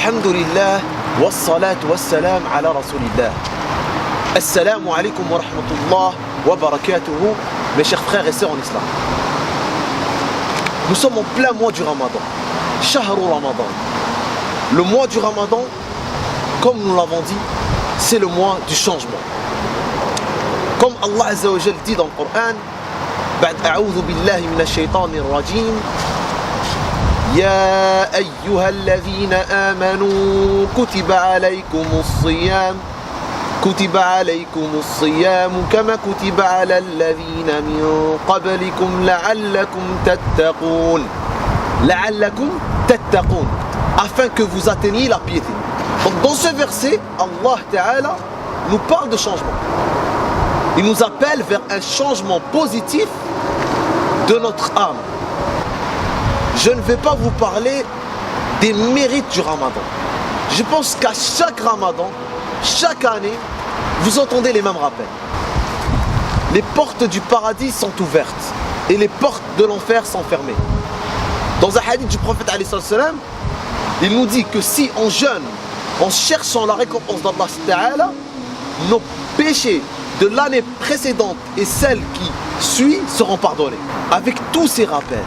Alhamdulillah, wassalatu wassalam ala rasulillah. Assalamu alaikum wa rahmatullah wa barakatuhu, mes chers frères et sœurs en islam. Nous sommes en plein mois du Ramadan, Shahru Ramadan. Le mois du Ramadan, comme nous l'avons dit, c'est le mois du changement. Comme Allah Azza wa Jal dit dans le Coran, بعد أعوذ بالله من الشيطان الرجيم يا أيها الذين آمنوا كتب عليكم الصيام كما كتب على الذين من قبلكم لعلكم تتقون afin que vous atteigniez la piété. Donc dans ce verset, Allah Ta'ala nous parle de changement. Il nous appelle vers un changement positif de notre âme. Je ne vais pas vous parler des mérites du Ramadan. Je pense qu'à chaque Ramadan, chaque année, vous entendez les mêmes rappels. Les portes du paradis sont ouvertes et les portes de l'enfer sont fermées. Dans un hadith du prophète alayhi salam, il nous dit que si on jeûne en cherchant la récompense d'Allah Ta'ala, nos péchés de l'année précédente et celle qui suit seront pardonnés. Avec tous ces rappels,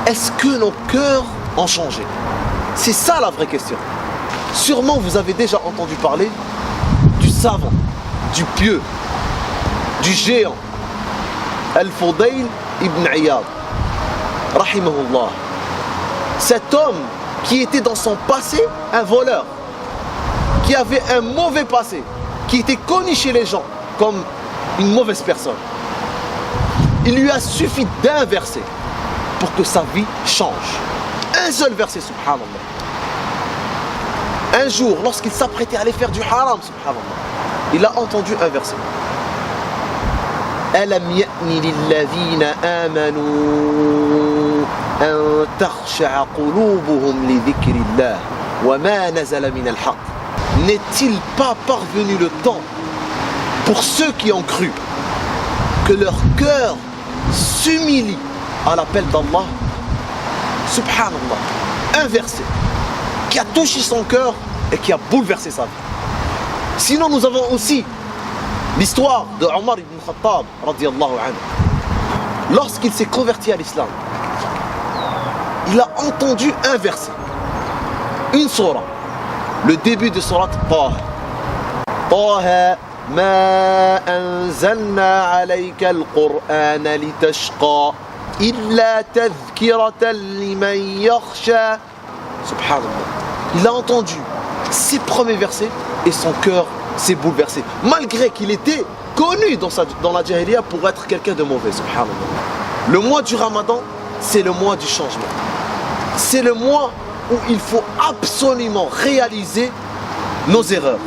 est-ce que nos cœurs ont changé? C'est ça la vraie question. Sûrement vous avez déjà entendu parler du savant, du pieux, du géant Al-Fudayl ibn Iyad rahimahullah. Cet homme qui était dans son passé un voleur, qui avait un mauvais passé, qui était connu chez les gens comme une mauvaise personne. Il lui a suffi d'un verset pour que sa vie change. Un seul verset, subhanallah. Un jour, lorsqu'il s'apprêtait à aller faire du haram, subhanallah, il a entendu un verset. Alam ya'ni lilladhina amanu an takhsha'a qulubuhum li dhikrillah wa ma nazala min al-haqq. N'est-il pas parvenu le temps pour ceux qui ont cru que leur cœur s'humilie à l'appel d'Allah? Subhanallah, un verset qui a touché son cœur et qui a bouleversé sa vie. Sinon nous avons aussi l'histoire de Omar ibn Khattab radiyallahu anhu. Lorsqu'il s'est converti à l'islam, il a entendu un verset, une surah, le début de surat Taha. Taha ma anzalna alayka al-Qur'ana litashqa illa tadhkiratan liman yakhsha. Subhanallah. Il a entendu ces premiers versets et son cœur s'est bouleversé. Malgré qu'il était connu dans la Jahiliya pour être quelqu'un de mauvais. Subhanallah. Le mois du Ramadan, c'est le mois du changement. C'est le mois où il faut absolument réaliser nos erreurs,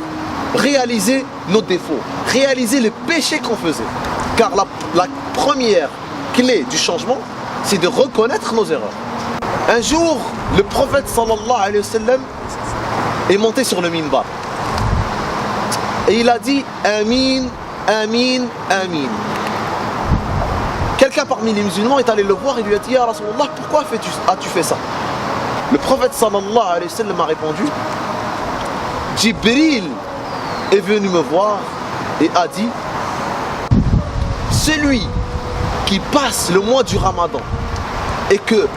réaliser nos défauts, réaliser les péchés qu'on faisait. Car la première clé du changement, c'est de reconnaître nos erreurs. Un jour, le prophète sallallahu alayhi wa sallam est monté sur le minbar. Et il a dit Amin, Amin, Amin. Quelqu'un parmi les musulmans est allé le voir et lui a dit Ya Rasulallah, pourquoi as-tu fait ça? Le prophète sallallahu alayhi wa sallam a répondu Jibril est venu me voir et a dit celui qui passe le mois du Ramadan et que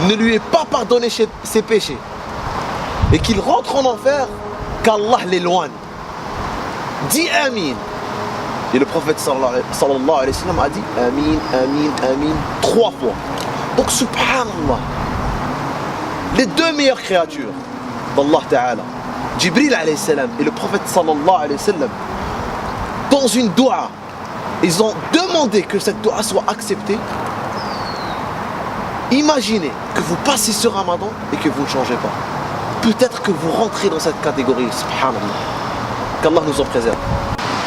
ne lui est pas pardonné ses péchés et qu'il rentre en enfer, qu'Allah l'éloigne. Dis Amin. Et le prophète sallallahu alayhi wa sallam a dit Amin, Amin, Amin 3 fois. Donc subhanallah, les deux meilleures créatures d'Allah Ta'ala, Jibril alayhi salam et le prophète sallallahu alayhi wa sallam, dans une dua, ils ont demandé que cette dua soit acceptée. Imaginez que vous passez ce Ramadan et que vous ne changez pas. Peut-être que vous rentrez dans cette catégorie, subhanallah. Qu'Allah nous en préserve.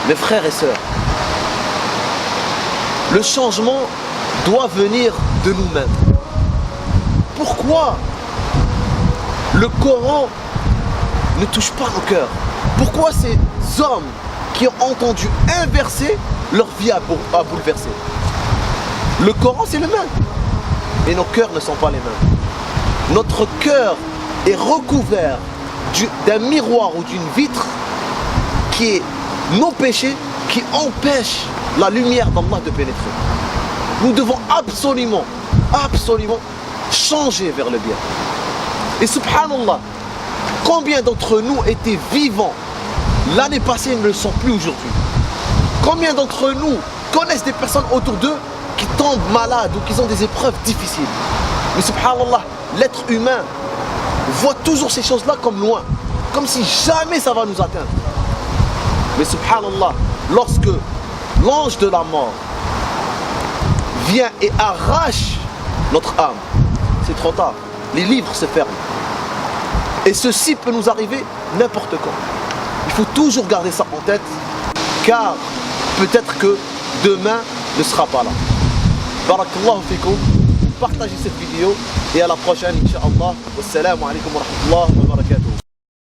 Mes frères et sœurs, le changement doit venir de nous-mêmes. Pourquoi le Coran ne touche pas nos cœurs? Pourquoi ces hommes qui ont entendu un verset, leur vie a bouleversé? Le Coran c'est le même, mais nos cœurs ne sont pas les mêmes. Notre cœur est recouvert d'un miroir ou d'une vitre qui est nos péchés, qui empêchent la lumière d'Allah de pénétrer. Nous devons absolument changer vers le bien. Et subhanallah, combien d'entre nous étaient vivants l'année passée et ne le sont plus aujourd'hui? Combien d'entre nous connaissent des personnes autour d'eux qui tombent malades ou qui ont des épreuves difficiles? Mais subhanallah, l'être humain voit toujours ces choses-là comme loin, comme si jamais ça va nous atteindre. Mais subhanallah, lorsque l'ange de la mort vient et arrache notre âme, c'est trop tard, les livres se ferment. Et ceci peut nous arriver n'importe quand. Il faut toujours garder ça en tête, car peut-être que demain ne sera pas là. Barakallahu fikum, partagez cette vidéo et à la prochaine, incha'Allah. Wassalamu alaikum wa rahmatullahi wa barakatuh.